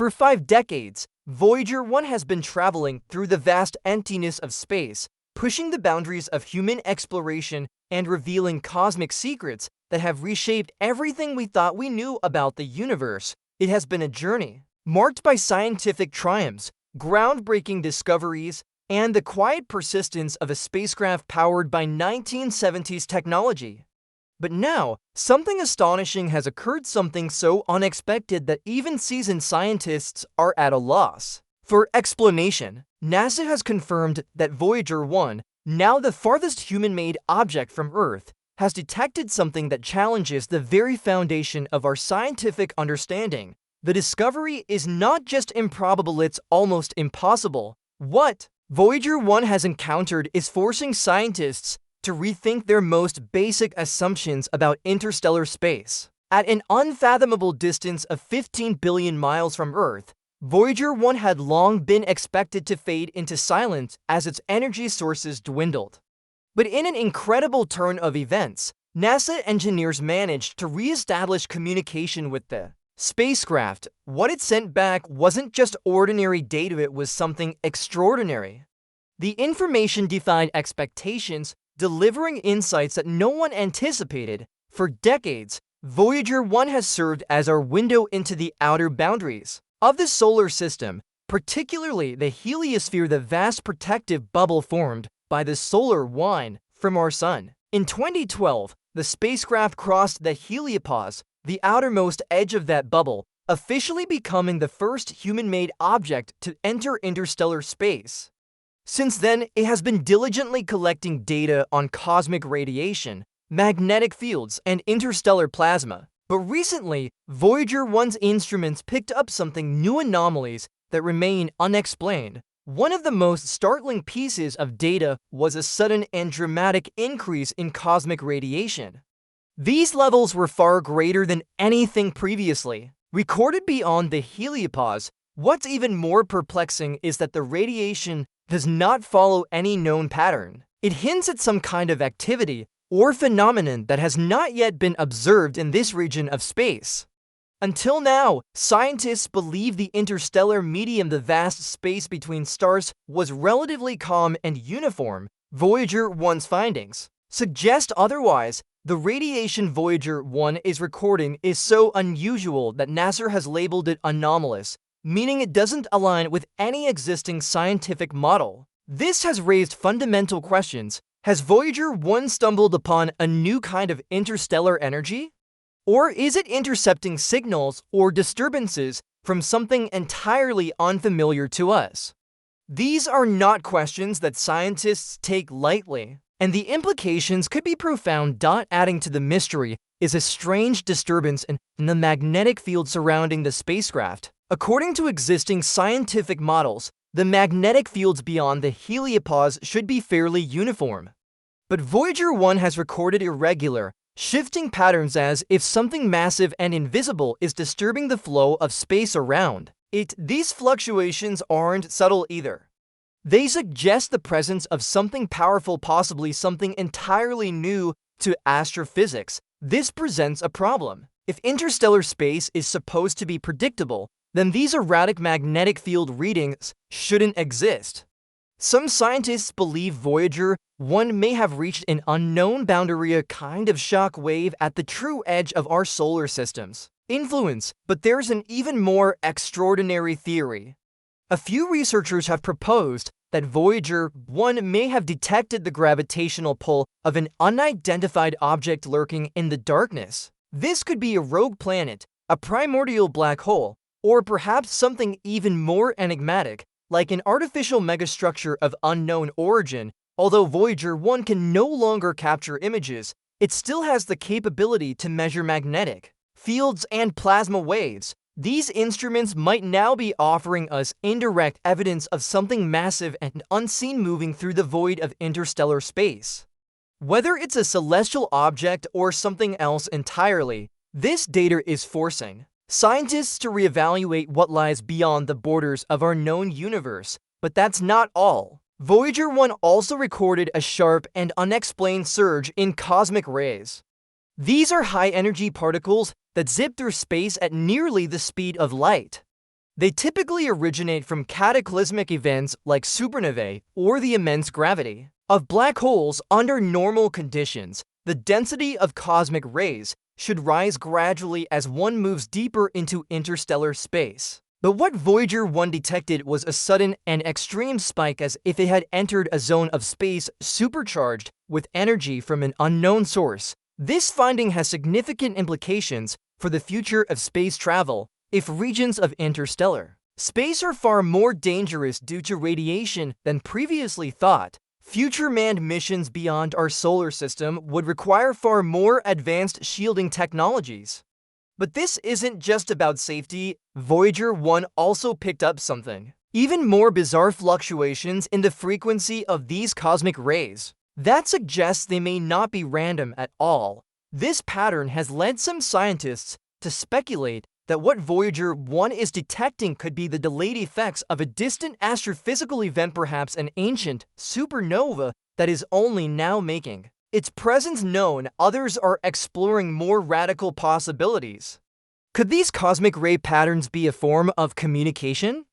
For 5 decades, Voyager 1 has been traveling through the vast emptiness of space, pushing the boundaries of human exploration and revealing cosmic secrets that have reshaped everything we thought we knew about the universe. It has been a journey marked by scientific triumphs, groundbreaking discoveries, and the quiet persistence of a spacecraft powered by 1970s technology. But now, something astonishing has occurred, something so unexpected that even seasoned scientists are at a loss for explanation. NASA has confirmed that Voyager 1, now the farthest human-made object from Earth, has detected something that challenges the very foundation of our scientific understanding. The discovery is not just improbable, it's almost impossible. What Voyager 1 has encountered is forcing scientists to rethink their most basic assumptions about interstellar space. At an unfathomable distance of 15 billion miles from Earth, Voyager 1 had long been expected to fade into silence as its energy sources dwindled. But in an incredible turn of events, NASA engineers managed to re-establish communication with the spacecraft. What it sent back wasn't just ordinary data, it was something extraordinary. The information defied expectations, delivering insights that no one anticipated. For decades, Voyager 1 has served as our window into the outer boundaries of the solar system, particularly the heliosphere, the vast protective bubble formed by the solar wind from our sun. In 2012, the spacecraft crossed the heliopause, the outermost edge of that bubble, officially becoming the first human-made object to enter interstellar space. Since then, it has been diligently collecting data on cosmic radiation, magnetic fields, and interstellar plasma. But recently, Voyager 1's instruments picked up something new: anomalies that remain unexplained. One of the most startling pieces of data was a sudden and dramatic increase in cosmic radiation. These levels were far greater than anything previously recorded beyond the heliopause. What's even more perplexing is that the radiation does not follow any known pattern. It hints at some kind of activity or phenomenon that has not yet been observed in this region of space. Until now, scientists believe the interstellar medium, the vast space between stars, was relatively calm and uniform. Voyager 1's findings suggest otherwise. The radiation Voyager 1 is recording is so unusual that NASA has labeled it anomalous, meaning it doesn't align with any existing scientific model. This has raised fundamental questions. Has Voyager 1 stumbled upon a new kind of interstellar energy? Or is it intercepting signals or disturbances from something entirely unfamiliar to us? These are not questions that scientists take lightly, and the implications could be profound. Adding to the mystery is a strange disturbance in the magnetic field surrounding the spacecraft. According to existing scientific models, the magnetic fields beyond the heliopause should be fairly uniform. But Voyager 1 has recorded irregular, shifting patterns, as if something massive and invisible is disturbing the flow of space around it. These fluctuations aren't subtle either. They suggest the presence of something powerful, possibly something entirely new to astrophysics. This presents a problem. If interstellar space is supposed to be predictable, then these erratic magnetic field readings shouldn't exist. Some scientists believe Voyager 1 may have reached an unknown boundary, a kind of shock wave at the true edge of our solar system's influence. But there's an even more extraordinary theory. A few researchers have proposed that Voyager 1 may have detected the gravitational pull of an unidentified object lurking in the darkness. This could be a rogue planet, a primordial black hole, or perhaps something even more enigmatic, like an artificial megastructure of unknown origin. Although Voyager 1 can no longer capture images, it still has the capability to measure magnetic fields and plasma waves. These instruments might now be offering us indirect evidence of something massive and unseen moving through the void of interstellar space. Whether it's a celestial object or something else entirely, this data is forcing scientists to reevaluate what lies beyond the borders of our known universe. But that's not all. Voyager 1 also recorded a sharp and unexplained surge in cosmic rays. These are high-energy particles that zip through space at nearly the speed of light. They typically originate from cataclysmic events like supernovae or the immense gravity of black holes. Under normal conditions, the density of cosmic rays should rise gradually as one moves deeper into interstellar space. But what Voyager 1 detected was a sudden and extreme spike, as if it had entered a zone of space supercharged with energy from an unknown source. This finding has significant implications for the future of space travel. If regions of interstellar space are far more dangerous due to radiation than previously thought, future manned missions beyond our solar system would require far more advanced shielding technologies. But this isn't just about safety. Voyager 1 also picked up something even more bizarre: fluctuations in the frequency of these cosmic rays. That suggests they may not be random at all. This pattern has led some scientists to speculate that what Voyager 1 is detecting could be the delayed effects of a distant astrophysical event, perhaps an ancient supernova that is only now making its presence known. Others are exploring more radical possibilities. Could these cosmic ray patterns be a form of communication?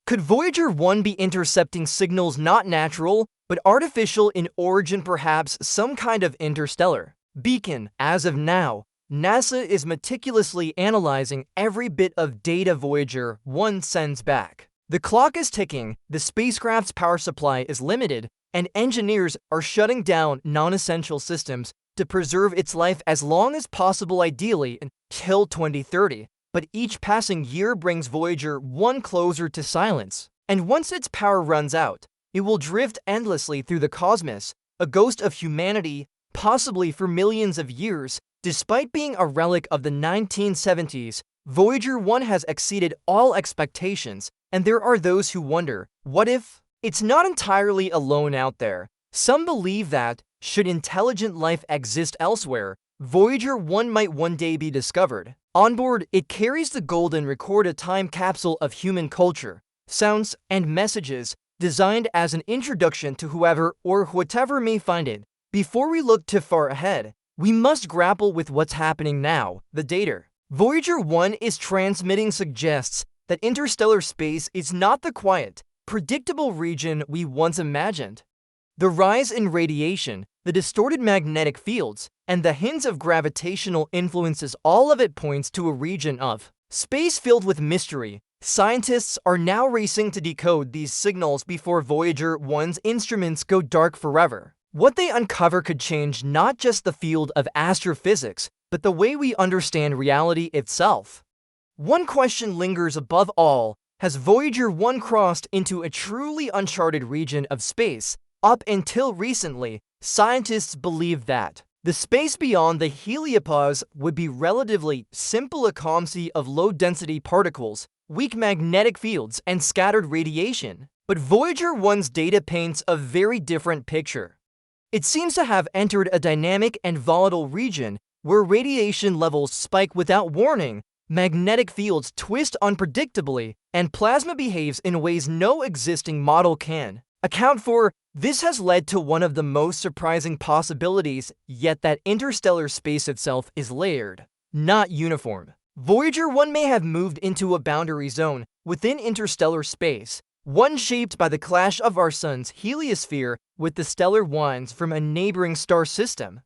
Could Voyager 1 be intercepting signals not natural, but artificial in origin, perhaps some kind of interstellar beacon? As of now, NASA is meticulously analyzing every bit of data Voyager 1 sends back. The clock is ticking, the spacecraft's power supply is limited, and engineers are shutting down non-essential systems to preserve its life as long as possible, ideally until 2030. But each passing year brings Voyager 1 closer to silence. And once its power runs out, it will drift endlessly through the cosmos, a ghost of humanity, possibly for millions of years. Despite being a relic of the 1970s, Voyager 1 has exceeded all expectations, and there are those who wonder, what if it's not entirely alone out there? Some believe that, should intelligent life exist elsewhere, Voyager 1 might one day be discovered. On board, it carries the golden record, a time capsule of human culture, sounds, and messages, designed as an introduction to whoever or whatever may find it. Before we look too far ahead, we must grapple with what's happening now. The data Voyager 1 is transmitting suggests that interstellar space is not the quiet, predictable region we once imagined. The rise in radiation, the distorted magnetic fields, and the hints of gravitational influences, all of it points to a region of space filled with mystery. Scientists are now racing to decode these signals before Voyager 1's instruments go dark forever. What they uncover could change not just the field of astrophysics, but the way we understand reality itself. One question lingers above all: has Voyager 1 crossed into a truly uncharted region of space? Up until recently, scientists believed that the space beyond the heliopause would be relatively simple, a calm sea of low-density particles, weak magnetic fields, and scattered radiation. But Voyager 1's data paints a very different picture. It seems to have entered a dynamic and volatile region where radiation levels spike without warning, magnetic fields twist unpredictably, and plasma behaves in ways no existing model can account for. This has led to one of the most surprising possibilities yet: that interstellar space itself is layered, not uniform. Voyager 1 may have moved into a boundary zone within interstellar space, one shaped by the clash of our sun's heliosphere with the stellar winds from a neighboring star system.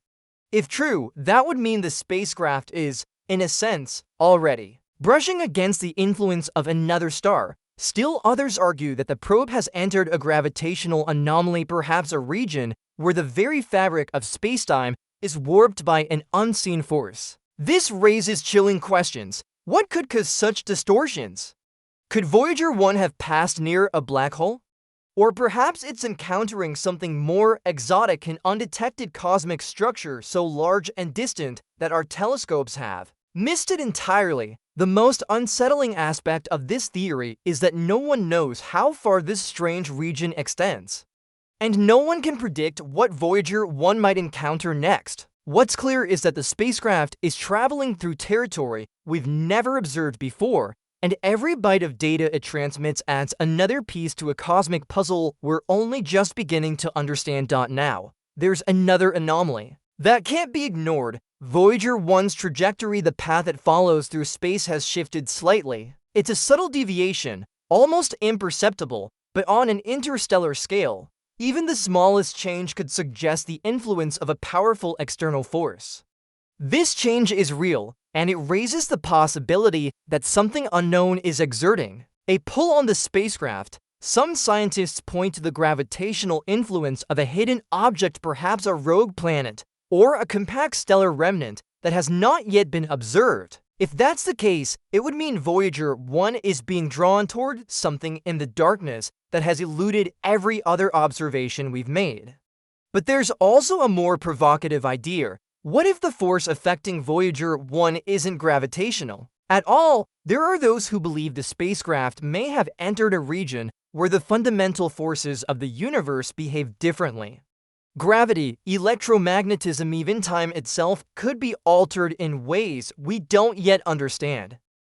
If true, that would mean the spacecraft is, in a sense, already brushing against the influence of another star. Still, others argue that the probe has entered a gravitational anomaly, perhaps a region where the very fabric of spacetime is warped by an unseen force. This raises chilling questions. What could cause such distortions? Could Voyager 1 have passed near a black hole? Or perhaps it's encountering something more exotic, an undetected cosmic structure so large and distant that our telescopes have missed it entirely. The most unsettling aspect of this theory is that no one knows how far this strange region extends, and no one can predict what Voyager 1 might encounter next. What's clear is that the spacecraft is traveling through territory we've never observed before, and every byte of data it transmits adds another piece to a cosmic puzzle we're only just beginning to understand. Now, there's another anomaly that can't be ignored. Voyager 1's trajectory, the path it follows through space, has shifted slightly. It's a subtle deviation, almost imperceptible, but on an interstellar scale, even the smallest change could suggest the influence of a powerful external force. This change is real, and it raises the possibility that something unknown is exerting a pull on the spacecraft. Some scientists point to the gravitational influence of a hidden object, perhaps a rogue planet, or a compact stellar remnant that has not yet been observed. If that's the case, it would mean Voyager 1 is being drawn toward something in the darkness that has eluded every other observation we've made. But there's also a more provocative idea. What if the force affecting Voyager 1 isn't gravitational at all? There are those who believe the spacecraft may have entered a region where the fundamental forces of the universe behave differently. Gravity, electromagnetism, even time itself could be altered in ways we don't yet understand.